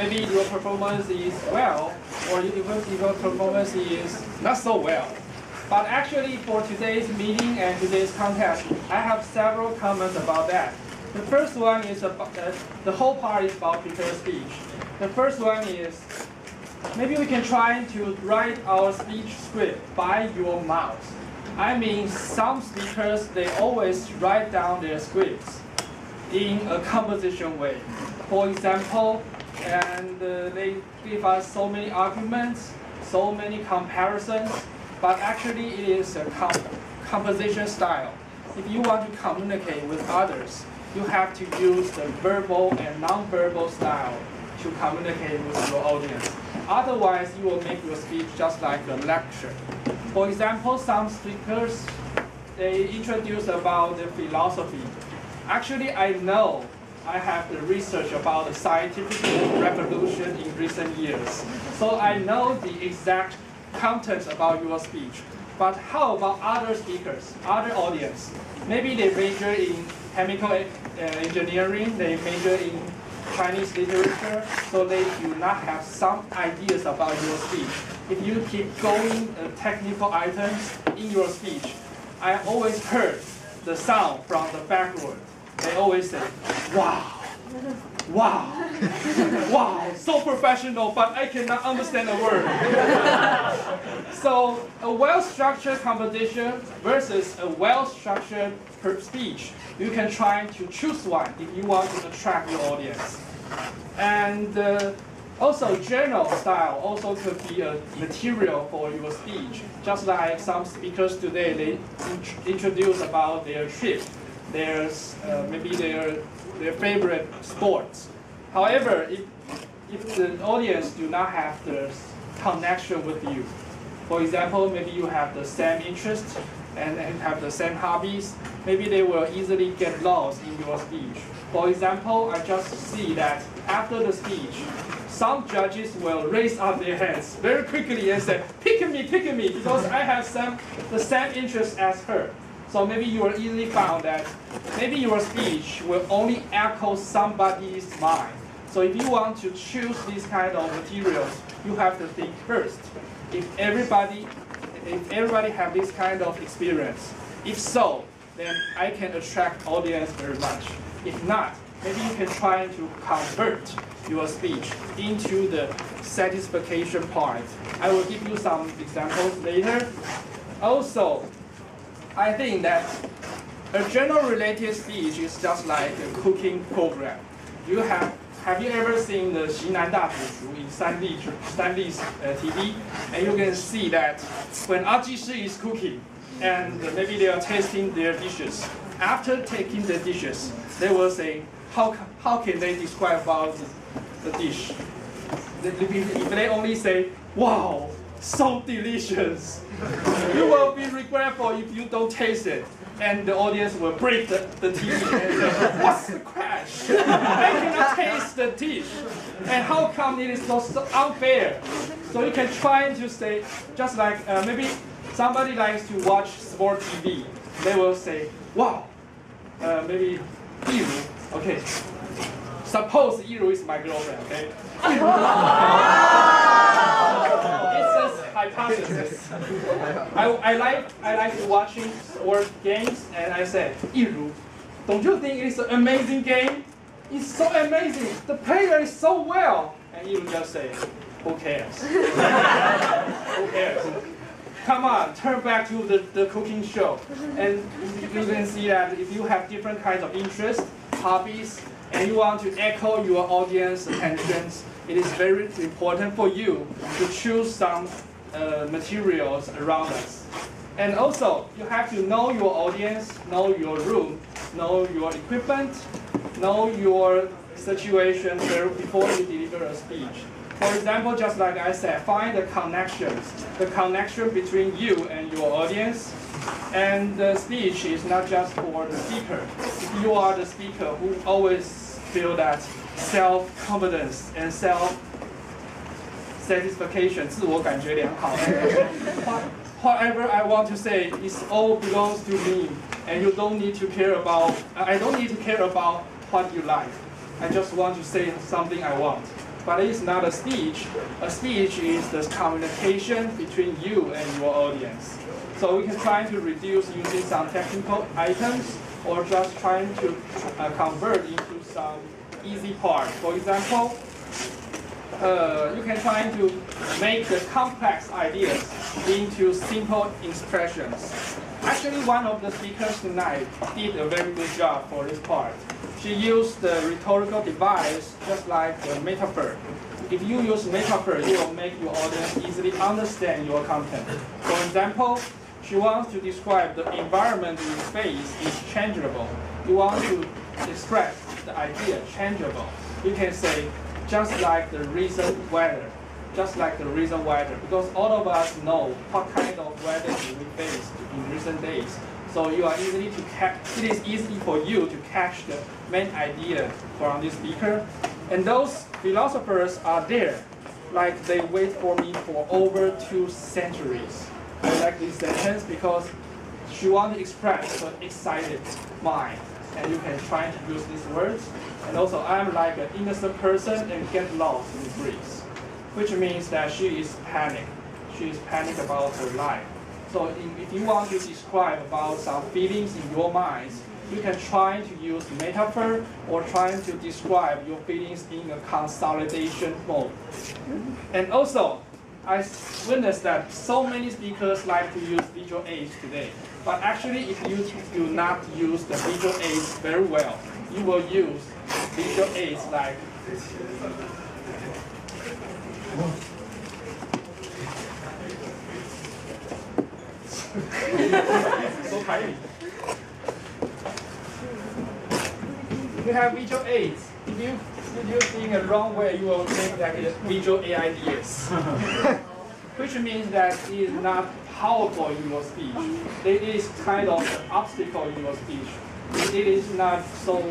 maybe your performance is well, or even your performance is not so well. But actually, for today's meeting and today's contest, I have several comments about that. The first one is about the whole part is about prepared speech. The first one is maybe we can try to write our speech script by your mouth. I mean, some speakers, they always write down their scripts in a composition way. For example, and they give us so many arguments, so many comparisons, but actually it is a composition style. If you want to communicate with others, you have to use the verbal and non-verbal style to communicate with your audience. Otherwise, you will make your speech just like a lecture. For example, some speakers, they introduce about the philosophy. Actually, I know I have the research about the scientific revolution in recent years. So I know the exact content about your speech. But how about other speakers, other audience? Maybe they major in chemical engineering, they major in Chinese literature, so they do not have some ideas about your speech. If you keep going technical items in your speech, I always heard the sound from the backward. They always say, wow, wow, wow, so professional, but I cannot understand a word. So a well-structured composition versus a well-structured speech, you can try to choose one if you want to attract your audience. And also journal style also could be a material for your speech. Just like some speakers today, they introduce about their trip, maybe their favorite sports. However, if the audience do not have the connection with you, for example, maybe you have the same interests and have the same hobbies, maybe they will easily get lost in your speech. For example, I just see that after the speech, some judges will raise up their hands very quickly and say, pick me, because I have the same interest as her. So maybe you will easily found that maybe your speech will only echo somebody's mind. So if you want to choose these kind of materials, you have to think first. If everybody have this kind of experience, if so, then I can attract audience very much. If not, maybe you can try to convert your speech into the satisfaction part. I will give you some examples later. Also, I think that a general-related speech is just like a cooking program. Have you ever seen the 西南大主厨 in 三立 TV? And you can see that when 阿基师 is cooking, and maybe they are tasting their dishes. After taking the dishes, they will say, how can they describe about the dish? If they only say, wow, so delicious, you will be regretful if you don't taste it. And the audience will break the TV and say, what's the crash? I cannot taste the dish. And how come it is so unfair? So you can try to say, just like maybe somebody likes to watch sport TV. They will say, wow, maybe Yiru, okay. Suppose Yiru is my girlfriend, okay? It's just hypothesis. I like to watching sport games, and I say, Yiru, don't you think it's an amazing game? It's so amazing. The player is so well. And Yiru just say, who cares? Who cares? Come on, turn back to the cooking show. And you can see that if you have different kinds of interests, hobbies, and you want to echo your audience attentions, it is very important for you to choose some materials around us. And also, you have to know your audience, know your room, know your equipment, know your situation before you deliver a speech. For example, just like I said, find the connection between you and your audience. And the speech is not just for the speaker. If you are the speaker who always feel that self-confidence and self-satisfaction, 自我感觉良好. Whatever I want to say, it all belongs to me, and you don't need to care about. I don't need to care about what you like. I just want to say something I want. but it is not a speech. A speech is the communication between you and your audience. So we can try to reduce using some technical items or just trying to convert into some easy part. For example, you can try to make the complex ideas into simple expressions. Actually, one of the speakers tonight did a very good job for this part. She used the rhetorical device just like the metaphor. If you use metaphor, you will make your audience easily understand your content. For example, she wants to describe the environment you face is changeable. You want to express the idea changeable. You can say, just like the recent weather. Just like the recent weather. Because all of us know what kind of weather we faced in recent days. So you are easily to it is easy for you to catch the main idea from this speaker. And those philosophers are there. Like they wait for me for over 2 centuries. I like this sentence because she wants to express her excited mind. And you can try to use these words. And also, I'm like an innocent person and get lost in the breeze, which means that she is panicked. She is panicked about her life. So if you want to describe about some feelings in your minds, you can try to use metaphor or trying to describe your feelings in a consolidation mode. And also, I witnessed that so many speakers like to use visual aids today. But actually, if you do not use the visual aids very well, you will use visual aids like so tiny. You have visual aids. If you use in a wrong way, you will make like visual aids, which means that it is not powerful in your speech. It is kind of an obstacle in your speech. It is not so.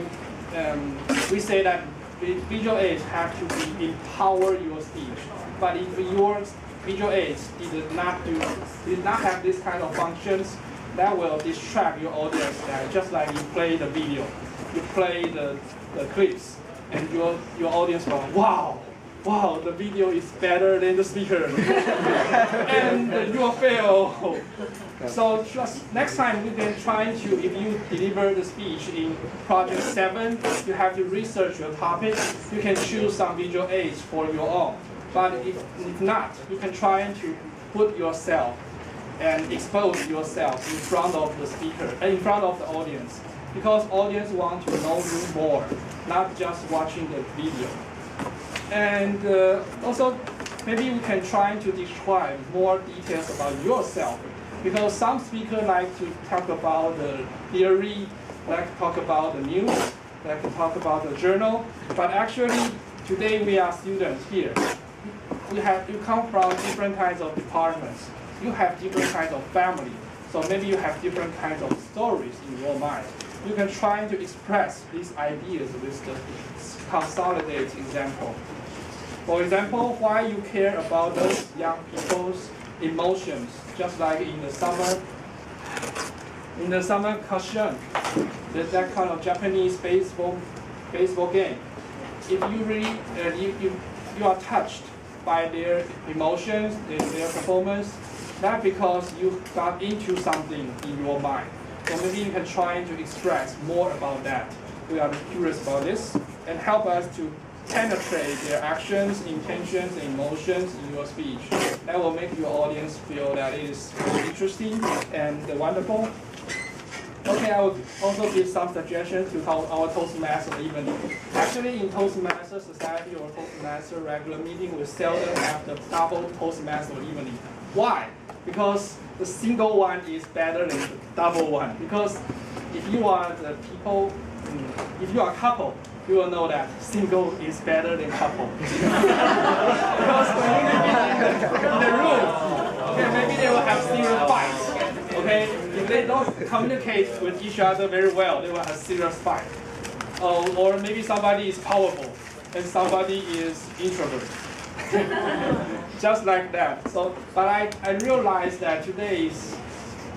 We say that visual aids have to empower your speech, but if your visual aids did not have this kind of functions, that will distract your audience. Just like you play the video, you play the clips, and your audience will, wow, the video is better than the speaker, and you will fail. So just next time we can try to, if you deliver the speech in project 7, you have to research your topic. You can choose some visual aids for your own. But if not, you can try to put yourself and expose yourself in front of the speaker, in front of the audience, because audience want to know you more, not just watching the video. And also, maybe we can try to describe more details about yourself, because some speakers like to talk about the theory, like to talk about the news, like to talk about the journal. But actually, today we are students here. You come from different kinds of departments. You have different kinds of family. So maybe you have different kinds of stories in your mind. You can try to express these ideas with the consolidated example. For example, why you care about those young people's emotions, just like in the summer cushion, that kind of Japanese baseball game. If you really you are touched by their emotions, their performance, that's because you got into something in your mind. So maybe you can try to express more about that. We are curious about this and help us to penetrate their actions, intentions, and emotions in your speech. That will make your audience feel that it is really interesting and wonderful. Okay, I will also give some suggestions to our Toastmaster evening. Actually, in Toastmaster Society or Toastmaster regular meeting, we seldom have the double Toastmaster evening. Why? Because the single one is better than the double one. Because if you are the people, if you are a couple, you will know that single is better than couple. Because when you in the room, okay, maybe they will have serious fights. Okay, if they don't communicate with each other very well, they will have serious fight. Or maybe somebody is powerful and somebody is introvert. Just like that. So, but I realized that today's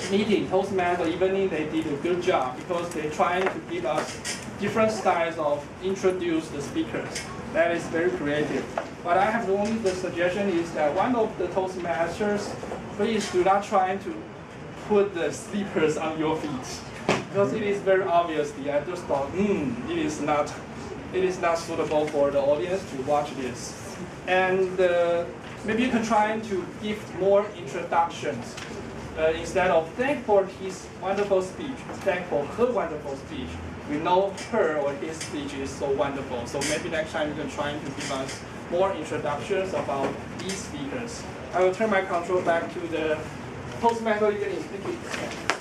meeting, Toastmaster evening, they did a good job because they trying to give us different styles of introduce the speakers. That is very creative. But I have only the suggestion is that one of the Toastmasters, please do not try to put the slippers on your feet, because it is very obviously. I just thought, it is not suitable for the audience to watch this. And maybe you can try to give more introductions. Instead of thank for his wonderful speech, thank for her wonderful speech. We know her or his speech is so wonderful. So maybe next time you can try to give us more introductions about these speakers. I will turn my control back to the Toastmaster. Thank you.